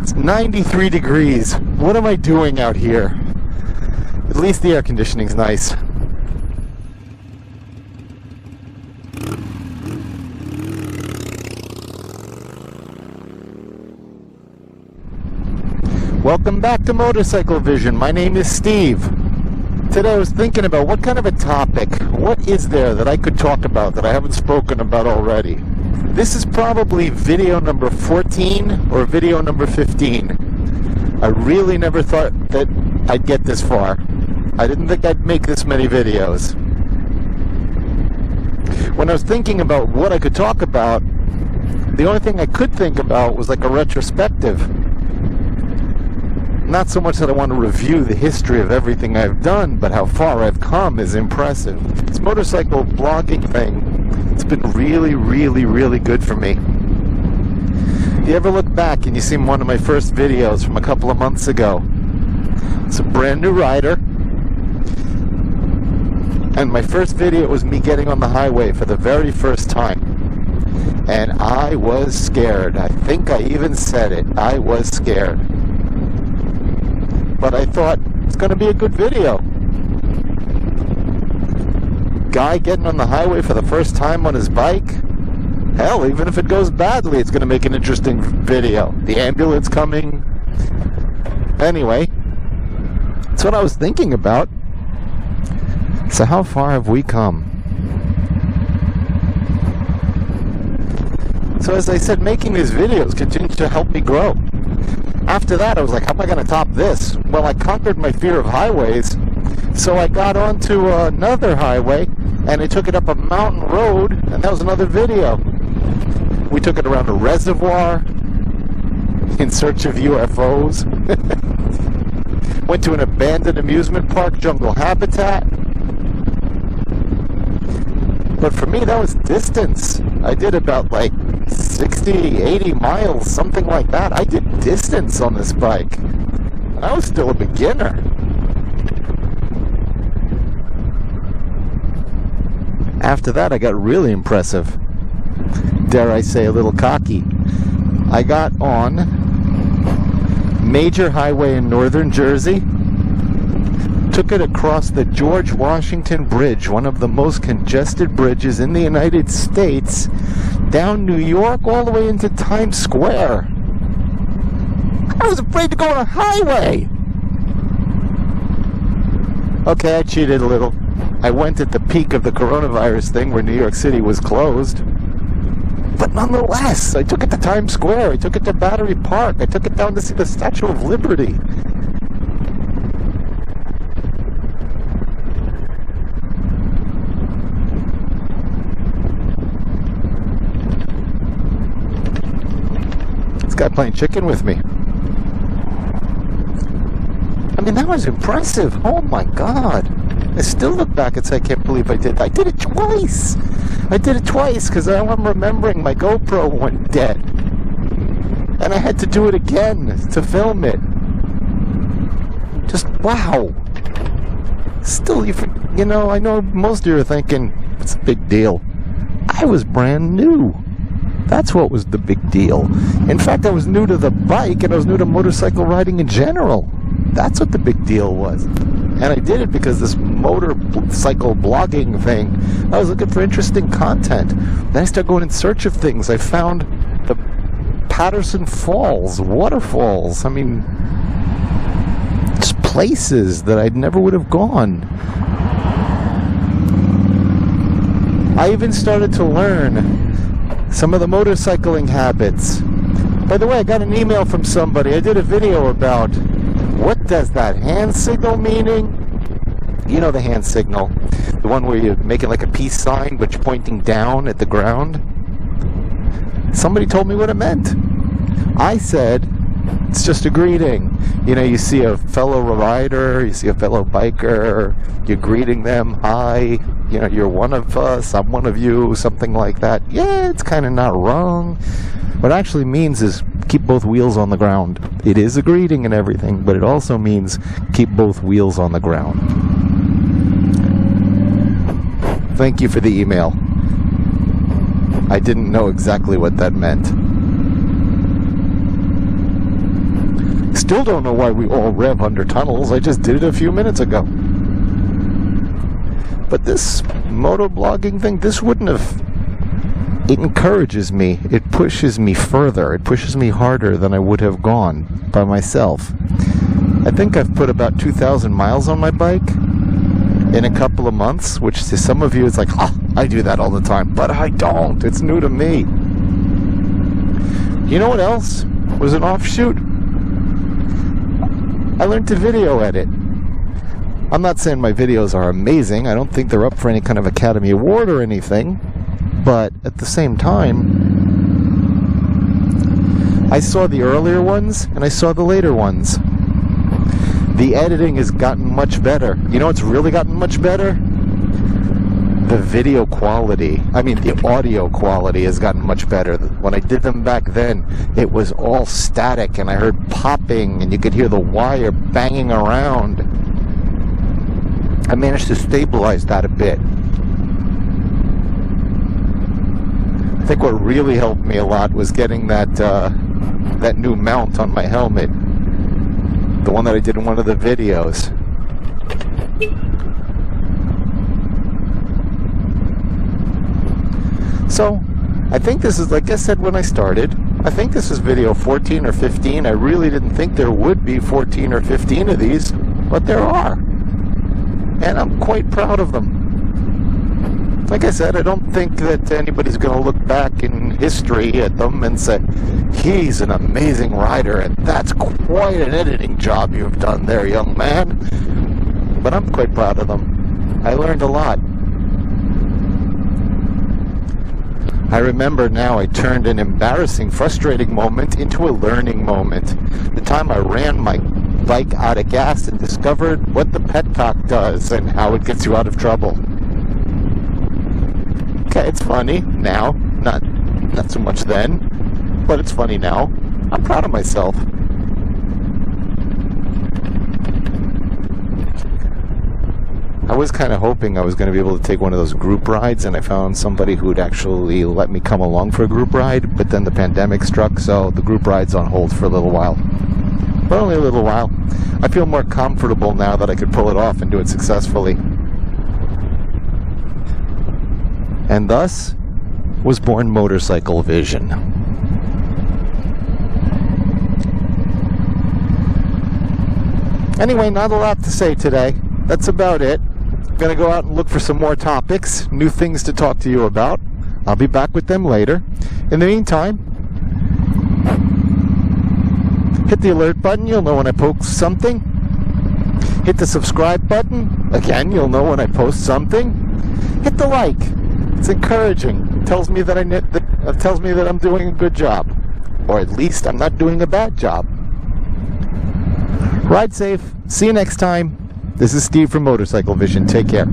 It's 93 degrees. What am I doing out here? At least the air conditioning's nice. Welcome back to Motorcycle Vision. My name is Steve. Today I was thinking about what kind of a topic, what is there that I could talk about that I haven't spoken about already? This is probably video number 14 or video number 15. I really never thought that I'd get this far. I didn't think I'd make this many videos. When I was thinking about what I could talk about, the only thing I could think about was like a retrospective. Not so much that I want to review the history of everything I've done, but how far I've come is impressive. This motorcycle blogging thing, it's been really, really, really good for me. You ever look back and you see one of my first videos from a couple of months ago? It's a brand new rider. And my first video was me getting on the highway for the very first time. And I was scared. I think I even said it. I was scared. But I thought, it's going to be a good video. Guy getting on the highway for the first time on his bike. Hell, even if it goes badly, it's going to make an interesting video. The ambulance coming. Anyway, that's what I was thinking about. So how far have we come? So as I said, making these videos continues to help me grow. After that, I was like, how am I going to top this? Well, I conquered my fear of highways, so I got onto another highway, and I took it up a mountain road, and that was another video. We took it around a reservoir, in search of UFOs. Went to an abandoned amusement park, jungle habitat. But for me, that was distance. I did about like 60, 80 miles, something like that. I did distance on this bike. I was still a beginner. After that, I got really impressive. Dare I say, a little cocky. I got on major highway in northern Jersey. Took it across the George Washington Bridge, one of the most congested bridges in the United States, down New York all the way into Times Square. I was afraid to go on a highway. Okay, I cheated a little. I went at the peak of the coronavirus thing where New York City was closed. But nonetheless, I took it to Times Square. I took it to Battery Park. I took it down to see the Statue of Liberty. Guy playing chicken with me. I mean, that was impressive. Oh my God. I still look back and say, I can't believe I did that. I did it twice. I did it twice because I'm remembering my GoPro went dead. And I had to do it again to film it. Just, wow. Still, you know, I know most of you are thinking, it's a big deal. I was brand new. That's what was the big deal. In fact, I was new to the bike and I was new to motorcycle riding in general. That's what the big deal was. And I did it because this motorcycle blogging thing, I was looking for interesting content. Then I started going in search of things. I found the Patterson Falls, waterfalls. I mean, just places that I never would have gone. I even started to learn some of the motorcycling habits. By the way, I got an email from somebody. I did a video about what does that hand signal meaning? You know the hand signal. The one where you're making like a peace sign but you're pointing down at the ground. Somebody told me what it meant. I said, it's just a greeting. You know, you see a fellow rider, you see a fellow biker, you're greeting them, hi, you know, you're one of us, I'm one of you, something like that. Yeah, it's kind of not wrong. What it actually means is keep both wheels on the ground. It is a greeting and everything, but it also means keep both wheels on the ground. Thank you for the email. I didn't know exactly what that meant. still don't know why we all rev under tunnels. I just did it a few minutes ago. But this motovlogging thing, this wouldn't have... It encourages me. It pushes me further. It pushes me harder than I would have gone by myself. I think I've put about 2,000 miles on my bike in a couple of months, which to some of you is like, oh, I do that all the time. But I don't. It's new to me. You know what else was an offshoot? I learned to video edit. I'm not saying my videos are amazing. I don't think they're up for any kind of Academy Award or anything. But at the same time, I saw the earlier ones and I saw the later ones. The editing has gotten much better. You know what's really gotten much better? The video quality. I mean, the audio quality has gotten much better. When I did them back then, it was all static and I heard popping and you could hear the wire banging around. I managed to stabilize that a bit. I think what really helped me a lot was getting that that new mount on my helmet, the one that I did in one of the videos. So, I think this is, like I said when I started, I think this is video 14 or 15. I really didn't think there would be 14 or 15 of these, but there are. And I'm quite proud of them. Like I said, I don't think that anybody's going to look back in history at them and say, he's an amazing rider, and that's quite an editing job you've done there, young man. But I'm quite proud of them. I learned a lot. I remember now I turned an embarrassing, frustrating moment into a learning moment. The time I ran my bike out of gas and discovered what the petcock does and how it gets you out of trouble. Okay, it's funny now, not so much then, but it's funny now. I'm proud of myself. I was kind of hoping I was going to be able to take one of those group rides, and I found somebody who would actually let me come along for a group ride, but then the pandemic struck, so the group ride's on hold for a little while. But only a little while. I feel more comfortable now that I could pull it off and do it successfully. And thus was born Motorcycle Vision. Anyway, not a lot to say today. That's about it. I'm going to go out and look for some more topics, new things to talk to you about. I'll be back with them later. In the meantime, hit the alert button. You'll know when I post something. Hit the subscribe button. Again, you'll know when I post something. Hit the like. It's encouraging. It tells me that I'm doing a good job. Or at least I'm not doing a bad job. Ride safe. See you next time. This is Steve from Motorcycle Vision. Take care.